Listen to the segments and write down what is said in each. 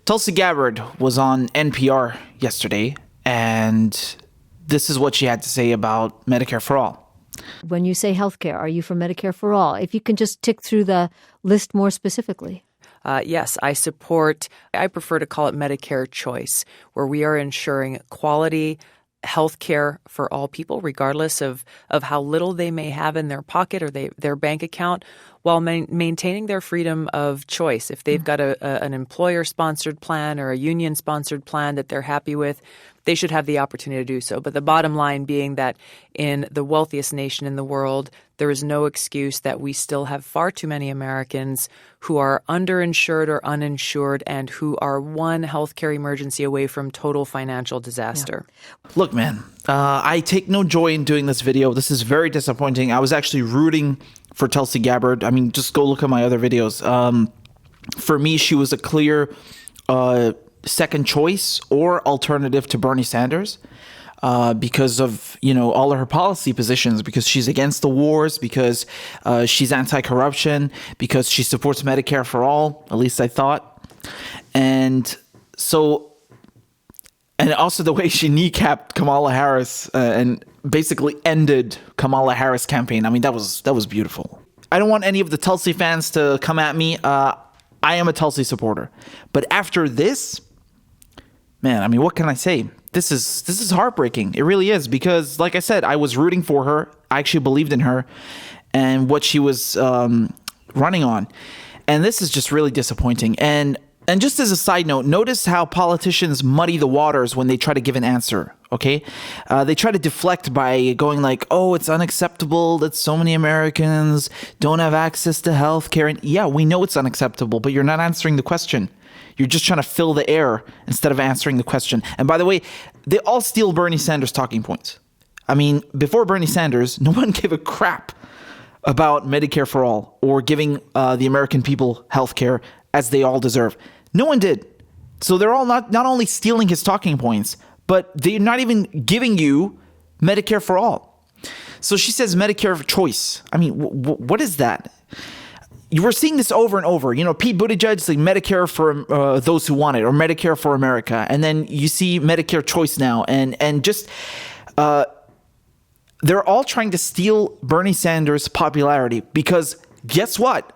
Tulsi Gabbard was on NPR yesterday, and this is what she had to say about Medicare for All. When you say healthcare, are you for Medicare for All? If you can just tick through the list more specifically. Yes, I prefer to call it Medicare Choice, where we are ensuring quality health care for all people, regardless of how little they may have in their pocket or their bank account, while maintaining their freedom of choice. If they've got an employer-sponsored plan or a union-sponsored plan that they're happy with, they should have the opportunity to do so. But the bottom line being that in the wealthiest nation in the world, there is no excuse that we still have far too many Americans who are underinsured or uninsured and who are one healthcare emergency away from total financial disaster. Yeah. Look, man, I take no joy in doing this video. This is very disappointing. I was actually rooting for Tulsi Gabbard. I mean, just go look at my other videos. For me, she was a clear second choice or alternative to Bernie Sanders because of, all of her policy positions, because she's against the wars, because she's anti-corruption, because she supports Medicare for All, at least I thought. And also the way she kneecapped Kamala Harris and basically ended Kamala Harris' campaign. I mean, that was beautiful. I don't want any of the Tulsi fans to come at me. I am a Tulsi supporter. But after this, man, I mean, what can I say? This is heartbreaking. It really is, because like I said, I was rooting for her. I actually believed in her and what she was running on. And this is just really disappointing. And just as a side note, notice how politicians muddy the waters when they try to give an answer, okay? They try to deflect by going like, oh, it's unacceptable that so many Americans don't have access to health care. And yeah, we know it's unacceptable, but you're not answering the question. You're just trying to fill the air instead of answering the question. And by the way, they all steal Bernie Sanders' talking points. I mean, before Bernie Sanders, no one gave a crap about Medicare for All or giving the American people health care as they all deserve. No one did. So they're all not only stealing his talking points, but they're not even giving you Medicare for All. So she says Medicare for choice. I mean, what is that? You were seeing this over and over. Pete Buttigieg, like Medicare for those who want it, or Medicare for America. And then you see Medicare choice now. And just they're all trying to steal Bernie Sanders' popularity, because guess what?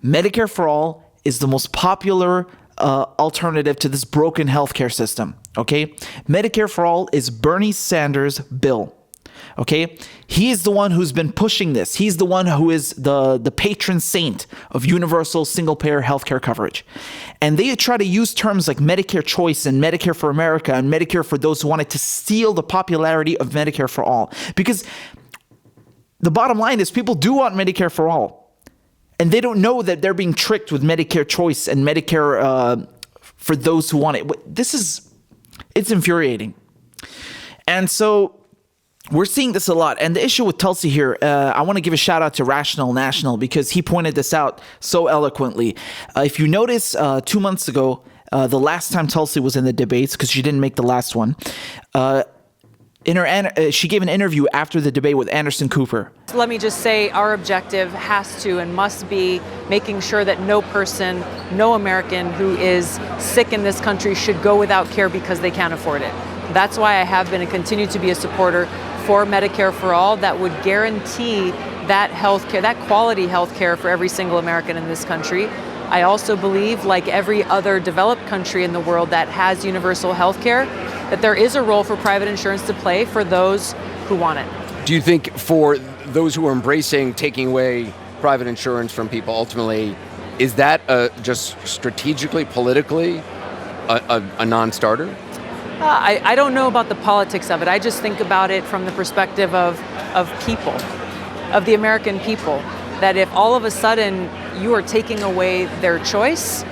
Medicare for All is the most popular alternative to this broken healthcare system. Okay, Medicare for All is Bernie Sanders' bill. Okay, he is the one who's been pushing this. He's the one who is the patron saint of universal single-payer healthcare coverage. And they try to use terms like Medicare Choice and Medicare for America and Medicare for those who want it to steal the popularity of Medicare for All. Because the bottom line is people do want Medicare for All. And they don't know that they're being tricked with Medicare Choice and Medicare for those who want it. It's infuriating. And so we're seeing this a lot. And the issue with Tulsi here, I want to give a shout out to Rational National, because he pointed this out so eloquently. If you notice, 2 months ago, the last time Tulsi was in the debates, because she didn't make the last one, she gave an interview after the debate with Anderson Cooper. Let me just say our objective has to and must be making sure that no person, no American who is sick in this country should go without care because they can't afford it. That's why I have been and continue to be a supporter for Medicare for All that would guarantee that health care, that quality health care for every single American in this country. I also believe, like every other developed country in the world that has universal health care, that there is a role for private insurance to play for those who want it. Do you think for those who are embracing taking away private insurance from people, ultimately, is that just strategically, politically, a non-starter? I don't know about the politics of it. I just think about it from the perspective of people, of the American people, that if all of a sudden you are taking away their choice,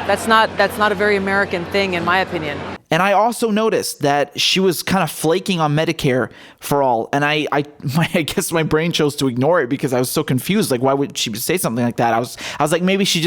that's not a very American thing, in my opinion. And I also noticed that she was kind of flaking on Medicare for All. And I guess my brain chose to ignore it because I was so confused. Like, why would she say something like that? I was like, maybe she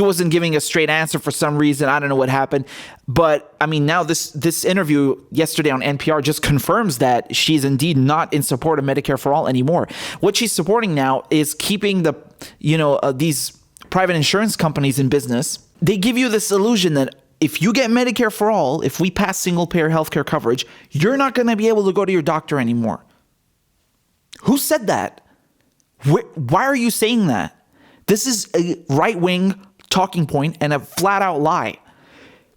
wasn't giving a straight answer for some reason. I don't know what happened. But I mean, now this interview yesterday on NPR just confirms that she's indeed not in support of Medicare for All anymore. What she's supporting now is keeping these private insurance companies in business. They give you this illusion that if you get Medicare for all, if we pass single-payer healthcare coverage, you're not going to be able to go to your doctor anymore. Who said that? Why are you saying that? This is a right-wing talking point and a flat-out lie.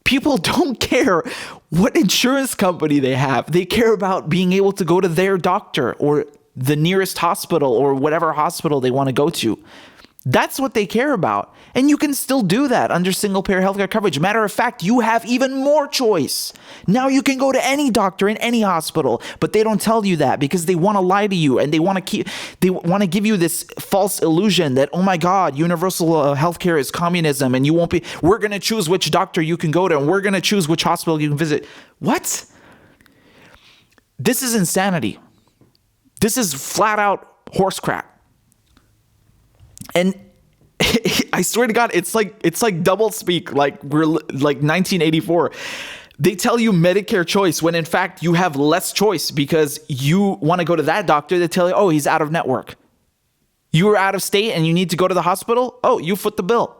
People don't care what insurance company they have. They care about being able to go to their doctor or the nearest hospital or whatever hospital they want to go to. That's what they care about. And you can still do that under single-payer healthcare coverage. Matter of fact, you have even more choice. Now you can go to any doctor in any hospital, but they don't tell you that because they want to lie to you and they want to give you this false illusion that, oh my God, universal healthcare is communism and we're going to choose which doctor you can go to and we're going to choose which hospital you can visit. What? This is insanity. This is flat out horse crap. And I swear to God, it's like double speak, like we're like 1984. They tell you Medicare choice when in fact you have less choice because you want to go to that doctor. They tell you, oh, he's out of network. You are out of state and you need to go to the hospital. Oh, you foot the bill.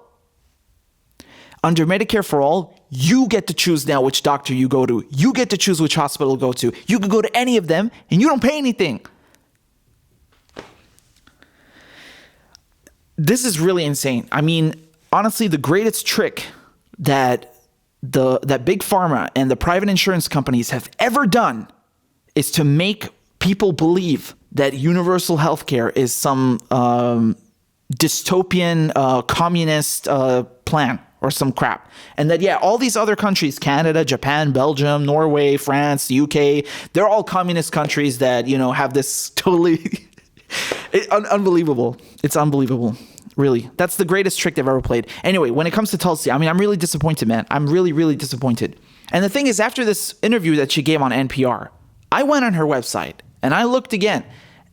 Under Medicare for All, you get to choose now which doctor you go to. You get to choose which hospital to go to. You can go to any of them and you don't pay anything. This is really insane. I mean, honestly, the greatest trick that big pharma and the private insurance companies have ever done is to make people believe that universal healthcare is some dystopian communist plan or some crap. And that, yeah, all these other countries, Canada, Japan, Belgium, Norway, France, UK, they're all communist countries that, have this totally unbelievable. It's unbelievable. Really. That's the greatest trick they've ever played. Anyway, when it comes to Tulsi, I mean, I'm really disappointed, man. I'm really, really disappointed. And the thing is, after this interview that she gave on NPR, I went on her website and I looked again.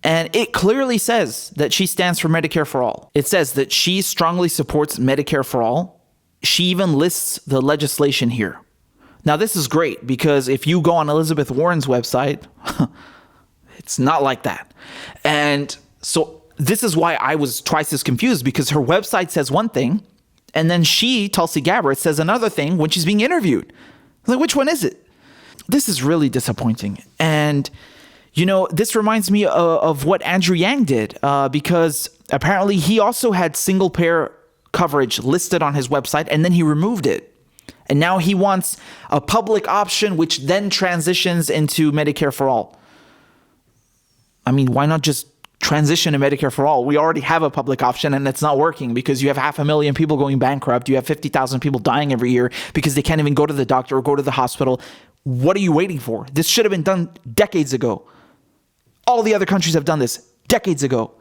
And it clearly says that she stands for Medicare for All. It says that she strongly supports Medicare for All. She even lists the legislation here. Now, this is great because if you go on Elizabeth Warren's website, it's not like that. And so this is why I was twice as confused, because her website says one thing and then Tulsi Gabbard, says another thing when she's being interviewed. Like, which one is it? This is really disappointing. And, this reminds me of what Andrew Yang did because apparently he also had single payer coverage listed on his website and then he removed it. And now he wants a public option, which then transitions into Medicare for All. I mean, why not just transition to Medicare for All? We already have a public option and it's not working because you have 500,000 people going bankrupt. You have 50,000 people dying every year because they can't even go to the doctor or go to the hospital. What are you waiting for? This should have been done decades ago. All the other countries have done this decades ago.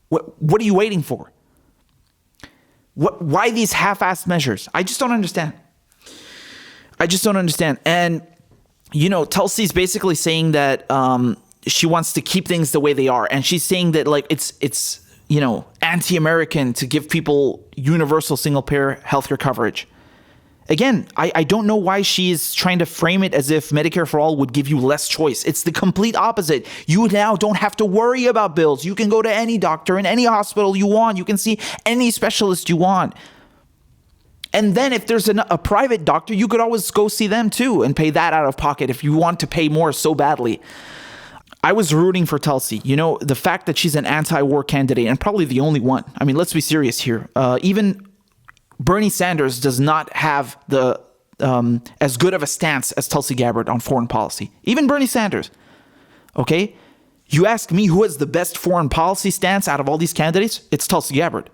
What are you waiting for? Why these half-assed measures? I just don't understand. And, Tulsi's basically saying that she wants to keep things the way they are. And she's saying that like it's anti-American to give people universal single-payer healthcare coverage. Again, I don't know why she is trying to frame it as if Medicare for All would give you less choice. It's the complete opposite. You now don't have to worry about bills. You can go to any doctor in any hospital you want. You can see any specialist you want. And then if there's a private doctor, you could always go see them too and pay that out of pocket if you want to pay more so badly. I was rooting for Tulsi. The fact that she's an anti-war candidate and probably the only one. I mean, let's be serious here. Even Bernie Sanders does not have the as good of a stance as Tulsi Gabbard on foreign policy. Even Bernie Sanders. Okay? You ask me who has the best foreign policy stance out of all these candidates? It's Tulsi Gabbard.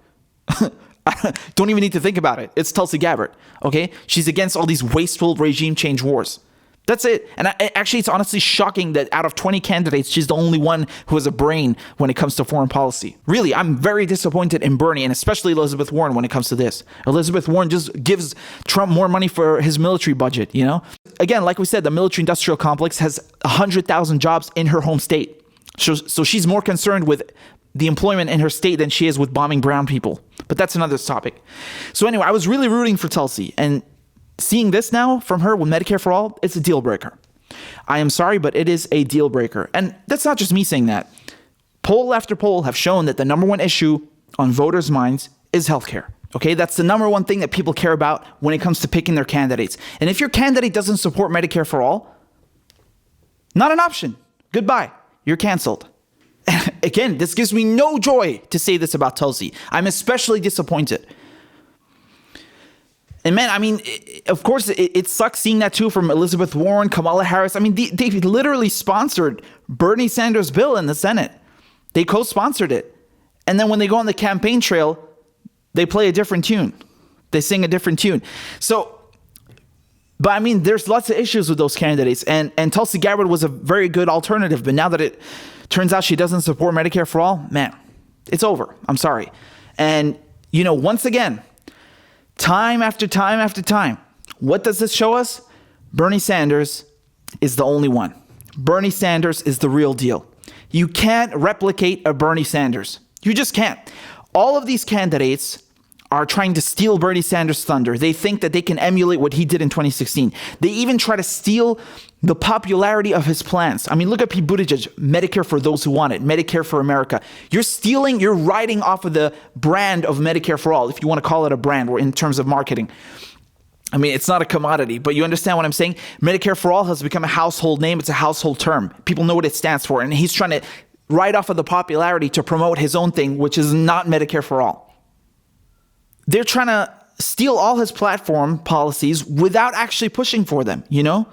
Don't even need to think about it. It's Tulsi Gabbard. Okay? She's against all these wasteful regime change wars. That's it. And actually, it's honestly shocking that out of 20 candidates, she's the only one who has a brain when it comes to foreign policy. Really, I'm very disappointed in Bernie and especially Elizabeth Warren when it comes to this. Elizabeth Warren just gives Trump more money for his military budget, Again, like we said, the military-industrial complex has 100,000 jobs in her home state. So she's more concerned with the employment in her state than she is with bombing brown people. But that's another topic. So anyway, I was really rooting for Tulsi. And seeing this now from her with Medicare for All, it's a deal breaker. I am sorry, but it is a deal breaker. And that's not just me saying that. Poll after poll have shown that the number one issue on voters' minds is healthcare. Okay, that's the number one thing that people care about when it comes to picking their candidates. And if your candidate doesn't support Medicare for all, not an option. Goodbye. You're canceled. Again, this gives me no joy to say this about Tulsi. I'm especially disappointed. And man, I mean, of course, it sucks seeing that too from Elizabeth Warren, Kamala Harris. I mean, they literally sponsored Bernie Sanders' bill in the Senate. They co-sponsored it. And then when they go on the campaign trail, they play a different tune. They sing a different tune. So, but I mean, there's lots of issues with those candidates. And Tulsi Gabbard was a very good alternative. But now that it turns out she doesn't support Medicare for all, man, it's over. I'm sorry. And, you know, once again, time after time after time, what does this show us? Bernie Sanders is the only one. Bernie Sanders is the real deal. You can't replicate a Bernie Sanders. You just can't. All of these candidates are trying to steal Bernie Sanders' thunder. They think that they can emulate what he did in 2016. They even try to steal the popularity of his plans. I mean, look at Pete Buttigieg, Medicare for those who want it, Medicare for America. You're riding off of the brand of Medicare for all, if you want to call it a brand or in terms of marketing. I mean, it's not a commodity, but you understand what I'm saying? Medicare for all has become a household name. It's a household term. People know what it stands for. And he's trying to ride off of the popularity to promote his own thing, which is not Medicare for all. They're trying to steal all his platform policies without actually pushing for them, you know?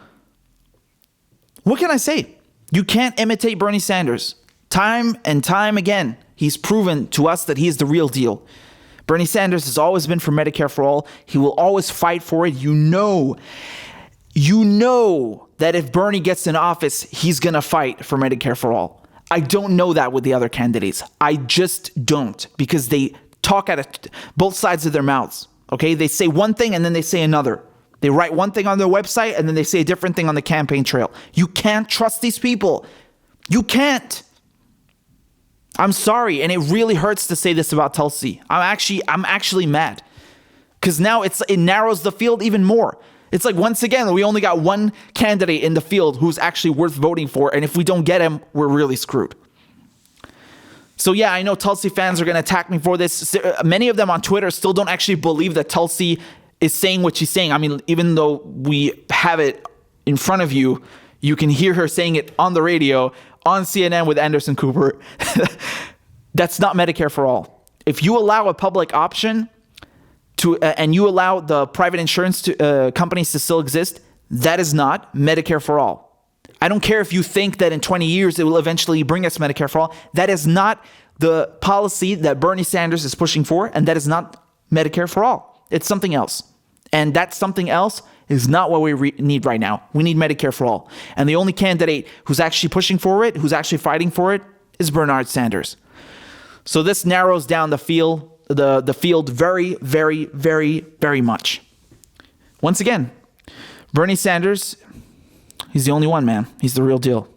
What can I say? You can't imitate Bernie Sanders. Time and time again, he's proven to us that he's the real deal. Bernie Sanders has always been for Medicare for all. He will always fight for it. You know that if Bernie gets in office, he's going to fight for Medicare for all. I don't know that with the other candidates. I just don't, because they talk at both sides of their mouths. Okay, they say one thing and then they say another. They write one thing on their website and then they say a different thing on the campaign trail. You can't trust these people. You can't. I'm sorry, and it really hurts to say this about Tulsi. I'm actually mad, because now it narrows the field even more. It's like, once again, we only got one candidate in the field who's actually worth voting for, and if we don't get him, we're really screwed. So yeah, I know Tulsi fans are going to attack me for this. Many of them on Twitter still don't actually believe that Tulsi is saying what she's saying. I mean, even though we have it in front of you, you can hear her saying it on the radio, on CNN with Anderson Cooper. That's not Medicare for all. If you allow a public option to, and you allow the private insurance companies to still exist, that is not Medicare for all. I don't care if you think that in 20 years it will eventually bring us Medicare for all. That is not the policy that Bernie Sanders is pushing for, and that is not Medicare for all. It's something else. And that something else is not what we need right now. We need Medicare for all. And the only candidate who's actually pushing for it, who's actually fighting for it, is Bernard Sanders. So this narrows down the field very, very, very, very much. Once again, Bernie Sanders, he's the only one, man. He's the real deal.